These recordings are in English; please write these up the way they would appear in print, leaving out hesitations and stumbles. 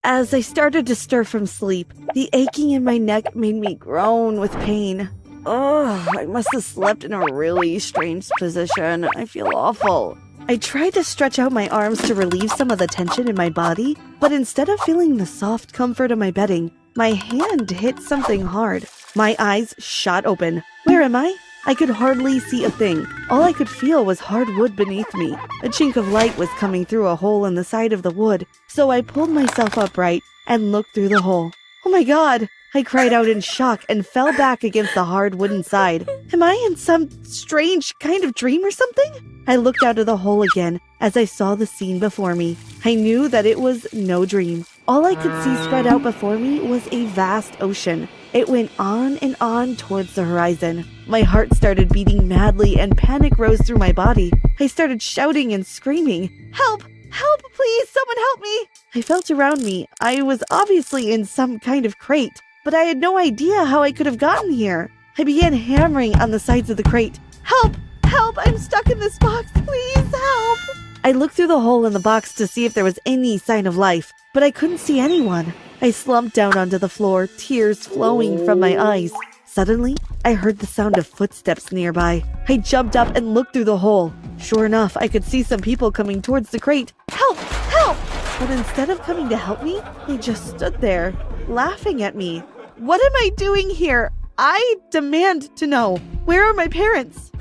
As I started to stir from sleep, the aching in my neck made me groan with pain. Ugh, I must have slept in a really strange position. I feel awful. I tried to stretch out my arms to relieve some of the tension in my body, but instead of feeling the soft comfort of my bedding, my hand hit something hard. My eyes shot open. Where am I? I could hardly see a thing. All I could feel was hard wood beneath me. A chink of light was coming through a hole in the side of the wood, so I pulled myself upright and looked through the hole. Oh my God! I cried out in shock and fell back against the hard wooden side. Am I in some strange kind of dream or something? I looked out of the hole again as I saw the scene before me. I knew that it was no dream. All I could see spread out before me was a vast ocean. It went on and on towards the horizon. My heart started beating madly and panic rose through my body. I started shouting and screaming, "Help! Help! Please, someone help me!" I felt around me. I was obviously in some kind of crate, but I had no idea how I could have gotten here. I began hammering on the sides of the crate. "Help! Help! I'm stuck in this box! Please help!" I looked through the hole in the box to see if there was any sign of life, but I couldn't see anyone. I slumped down onto the floor, tears flowing from my eyes. Suddenly, I heard the sound of footsteps nearby. I jumped up and looked through the hole. Sure enough, I could see some people coming towards the crate. "Help! Help!" But instead of coming to help me, they just stood there, laughing at me. What am I doing here? I demand to know. Where are my parents?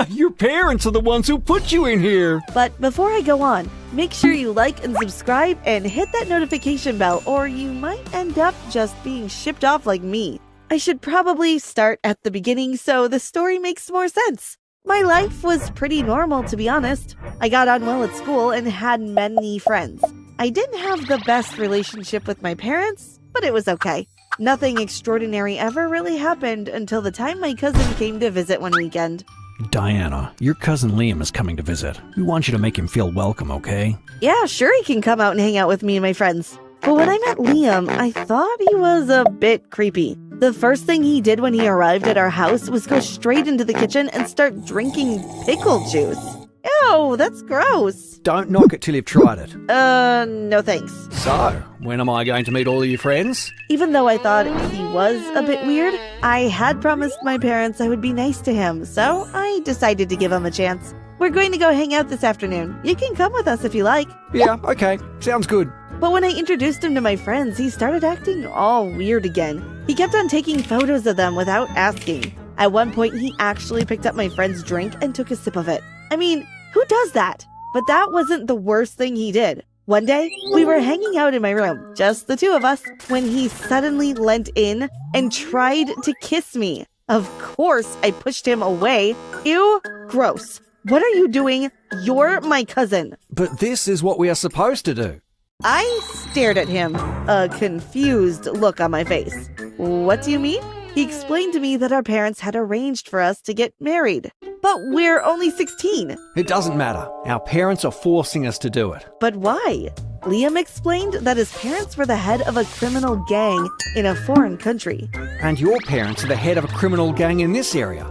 Your parents are the ones who put you in here. But before I go on, make sure you like and subscribe and hit that notification bell, or you might end up just being shipped off like me. I should probably start at the beginning so the story makes more sense. My life was pretty normal, to be honest. I got on well at school and had many friends. I didn't have the best relationship with my parents, but it was okay. Nothing extraordinary ever really happened until the time my cousin came to visit one weekend. Diana, your cousin Liam is coming to visit. We want you to make him feel welcome, okay? Yeah, sure, he can come out and hang out with me and my friends. But when I met Liam, I thought he was a bit creepy. The first thing he did when he arrived at our house was go straight into the kitchen and start drinking pickle juice. Ew, that's gross. Don't knock it till you've tried it. No thanks. So, when am I going to meet all of your friends? Even though I thought he was a bit weird, I had promised my parents I would be nice to him, so I decided to give him a chance. We're going to go hang out this afternoon. You can come with us if you like. Yeah, okay. Sounds good. But when I introduced him to my friends, he started acting all weird again. He kept on taking photos of them without asking. At one point, he actually picked up my friend's drink and took a sip of it. I mean, who does that? But that wasn't the worst thing he did. One day, we were hanging out in my room, just the two of us, when he suddenly leant in and tried to kiss me. Of course, I pushed him away. Ew, gross. What are you doing? You're my cousin. But this is what we are supposed to do. I stared at him, a confused look on my face. What do you mean? He explained to me that our parents had arranged for us to get married. But we're only 16. It doesn't matter. Our parents are forcing us to do it. But why? Liam explained that his parents were the head of a criminal gang in a foreign country. And your parents are the head of a criminal gang in this area.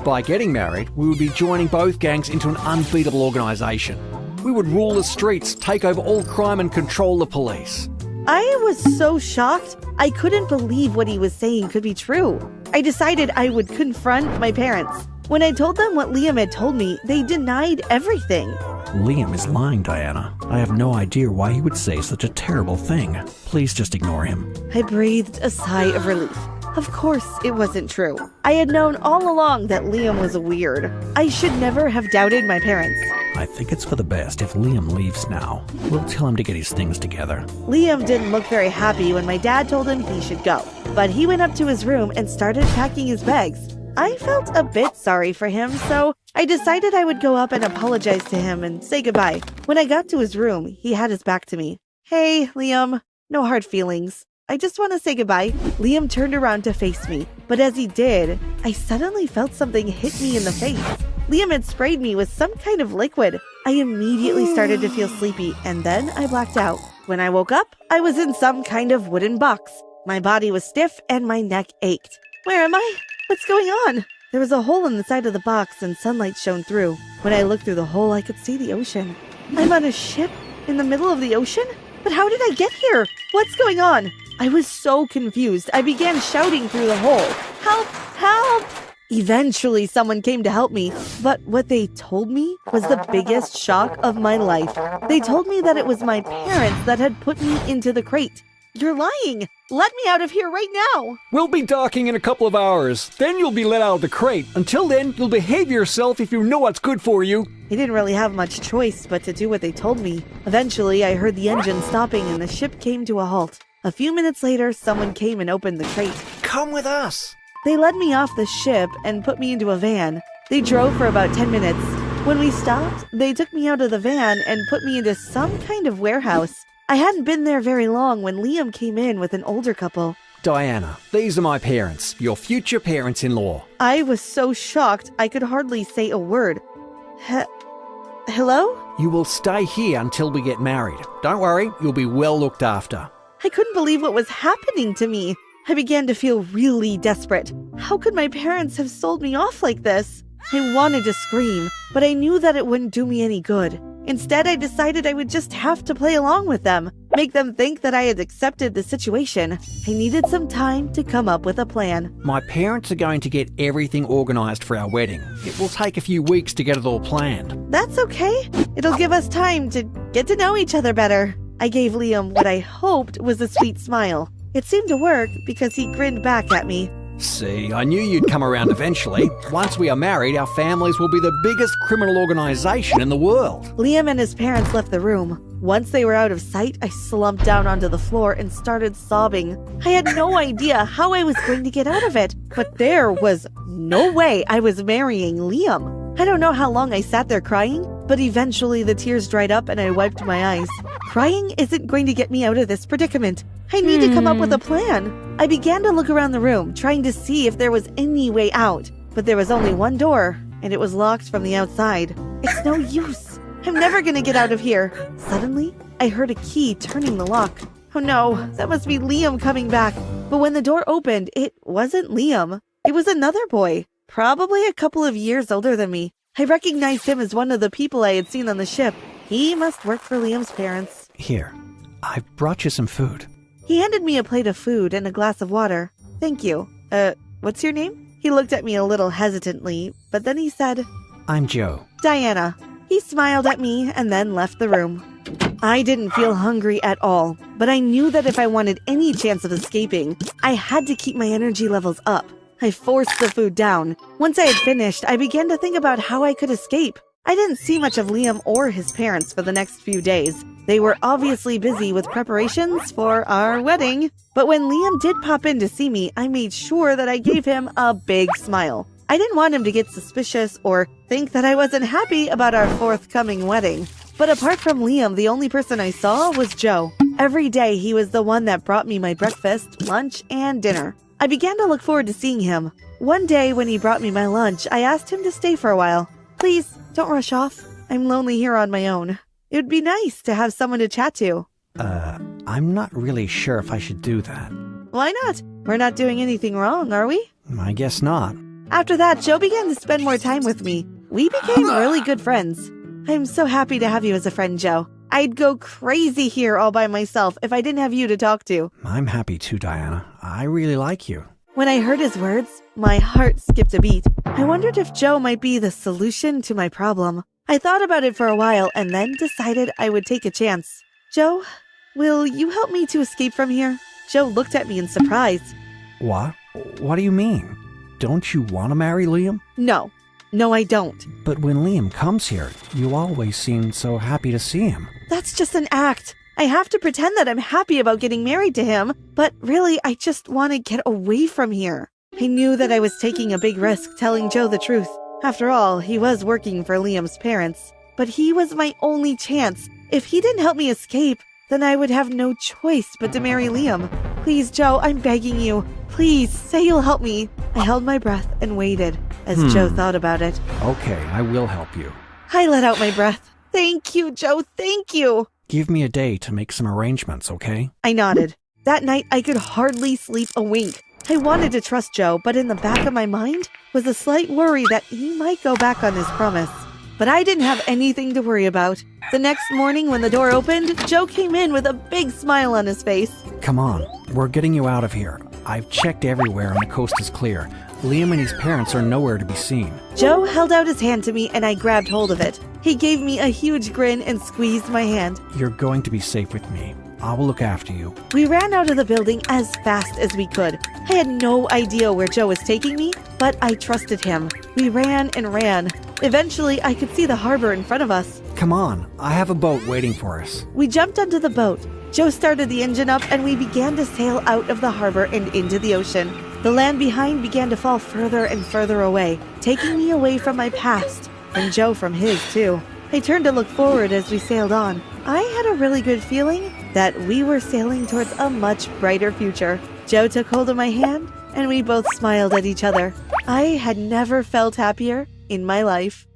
By getting married, we would be joining both gangs into an unbeatable organisation. We would rule the streets, take over all crime and control the police. I was so shocked, I couldn't believe what he was saying could be true. I decided I would confront my parents. When I told them what Liam had told me, they denied everything. Liam is lying, Diana. I have no idea why he would say such a terrible thing. Please just ignore him. I breathed a sigh of relief. Of course, it wasn't true. I had known all along that Liam was weird. I should never have doubted my parents. I think it's for the best if Liam leaves now. We'll tell him to get his things together. Liam didn't look very happy when my dad told him he should go, but he went up to his room and started packing his bags. I felt a bit sorry for him, so I decided I would go up and apologize to him and say goodbye. When I got to his room, he had his back to me. Hey, Liam, no hard feelings. I just want to say goodbye. Liam turned around to face me, but as he did, I suddenly felt something hit me in the face. Liam had sprayed me with some kind of liquid. I immediately started to feel sleepy, and then I blacked out. When I woke up, I was in some kind of wooden box. My body was stiff and my neck ached. Where am I? What's going on? There was a hole in the side of the box and sunlight shone through. When I looked through the hole, I could see the ocean. I'm on a ship in the middle of the ocean? But how did I get here? What's going on? I was so confused. I began shouting through the hole. Help! Help! Eventually, someone came to help me, but what they told me was the biggest shock of my life. They told me that it was my parents that had put me into the crate. You're lying! Let me out of here right now! We'll be docking in a couple of hours. Then you'll be let out of the crate. Until then, you'll behave yourself if you know what's good for you. I didn't really have much choice but to do what they told me. Eventually, I heard the engine stopping and the ship came to a halt. A few minutes later, someone came and opened the crate. Come with us. They led me off the ship and put me into a van. They drove for about 10 minutes. When we stopped, they took me out of the van and put me into some kind of warehouse. I hadn't been there very long when Liam came in with an older couple. Diana, these are my parents, your future parents-in-law. I was so shocked I could hardly say a word. Hello? You will stay here until we get married. Don't worry, you'll be well looked after. I couldn't believe what was happening to me. I began to feel really desperate. How could my parents have sold me off like this? I wanted to scream, but I knew that it wouldn't do me any good. Instead, I decided I would just have to play along with them, make them think that I had accepted the situation. I needed some time to come up with a plan. My parents are going to get everything organised for our wedding. It will take a few weeks to get it all planned. That's okay. It'll give us time to get to know each other better. I gave Liam what I hoped was a sweet smile. It seemed to work because he grinned back at me. See, I knew you'd come around eventually. Once we are married, our families will be the biggest criminal organisation in the world. Liam and his parents left the room. Once they were out of sight, I slumped down onto the floor and started sobbing. I had no idea how I was going to get out of it, but there was no way I was marrying Liam. I don't know how long I sat there crying, but eventually the tears dried up and I wiped my eyes. Crying isn't going to get me out of this predicament. I need to come up with a plan. I began to look around the room, trying to see if there was any way out, but there was only one door, and it was locked from the outside. It's no use. I'm never gonna get out of here. Suddenly, I heard a key turning the lock. Oh no, that must be Liam coming back. But when the door opened, it wasn't Liam. It was another boy, probably a couple of years older than me. I recognized him as one of the people I had seen on the ship. He must work for Liam's parents. Here, I've brought you some food. He handed me a plate of food and a glass of water. Thank you. What's your name? He looked at me a little hesitantly, but then he said, I'm Joe. Diana. He smiled at me and then left the room. I didn't feel hungry at all, but I knew that if I wanted any chance of escaping, I had to keep my energy levels up. I forced the food down. Once I had finished, I began to think about how I could escape. I didn't see much of Liam or his parents for the next few days. They were obviously busy with preparations for our wedding. But when Liam did pop in to see me, I made sure that I gave him a big smile. I didn't want him to get suspicious or think that I wasn't happy about our forthcoming wedding. But apart from Liam, the only person I saw was Joe. Every day he was the one that brought me my breakfast, lunch, and dinner. I began to look forward to seeing him. One day when he brought me my lunch, I asked him to stay for a while. Please, don't rush off. I'm lonely here on my own. It would be nice to have someone to chat to. I'm not really sure if I should do that. Why not? We're not doing anything wrong, are we? I guess not. After that, Joe began to spend more time with me. We became really good friends. I'm so happy to have you as a friend, Joe. I'd go crazy here all by myself if I didn't have you to talk to. I'm happy too, Diana. I really like you. When I heard his words, my heart skipped a beat. I wondered if Joe might be the solution to my problem. I thought about it for a while and then decided I would take a chance. Joe, will you help me to escape from here? Joe looked at me in surprise. What? What do you mean? Don't you want to marry Liam? No, I don't. But when Liam comes here, you always seem so happy to see him. That's just an act. I have to pretend that I'm happy about getting married to him, but really I just want to get away from here. I knew that I was taking a big risk telling Joe the truth. After all, he was working for Liam's parents, but he was my only chance. If he didn't help me escape, then I would have no choice but to marry Liam. Please, Joe, I'm begging you. Please, say you'll help me. I held my breath and waited as Joe thought about it. Okay, I will help you. I let out my breath. Thank you, Joe, thank you. Give me a day to make some arrangements, okay? I nodded. That night, I could hardly sleep a wink. I wanted to trust Joe, but in the back of my mind was a slight worry that he might go back on his promise. But I didn't have anything to worry about. The next morning when the door opened, Joe came in with a big smile on his face. Come on, we're getting you out of here. I've checked everywhere and the coast is clear. Liam and his parents are nowhere to be seen. Joe held out his hand to me and I grabbed hold of it. He gave me a huge grin and squeezed my hand. You're going to be safe with me. I will look after you. We ran out of the building as fast as we could. I had no idea where Joe was taking me, but I trusted him. We ran and ran. Eventually, I could see the harbor in front of us. Come on, I have a boat waiting for us. We jumped onto the boat. Joe started the engine up and we began to sail out of the harbor and into the ocean. The land behind began to fall further and further away, taking me away from my past, and Joe from his too. I turned to look forward as we sailed on. I had a really good feeling that we were sailing towards a much brighter future. Joe took hold of my hand and we both smiled at each other. I had never felt happier in my life.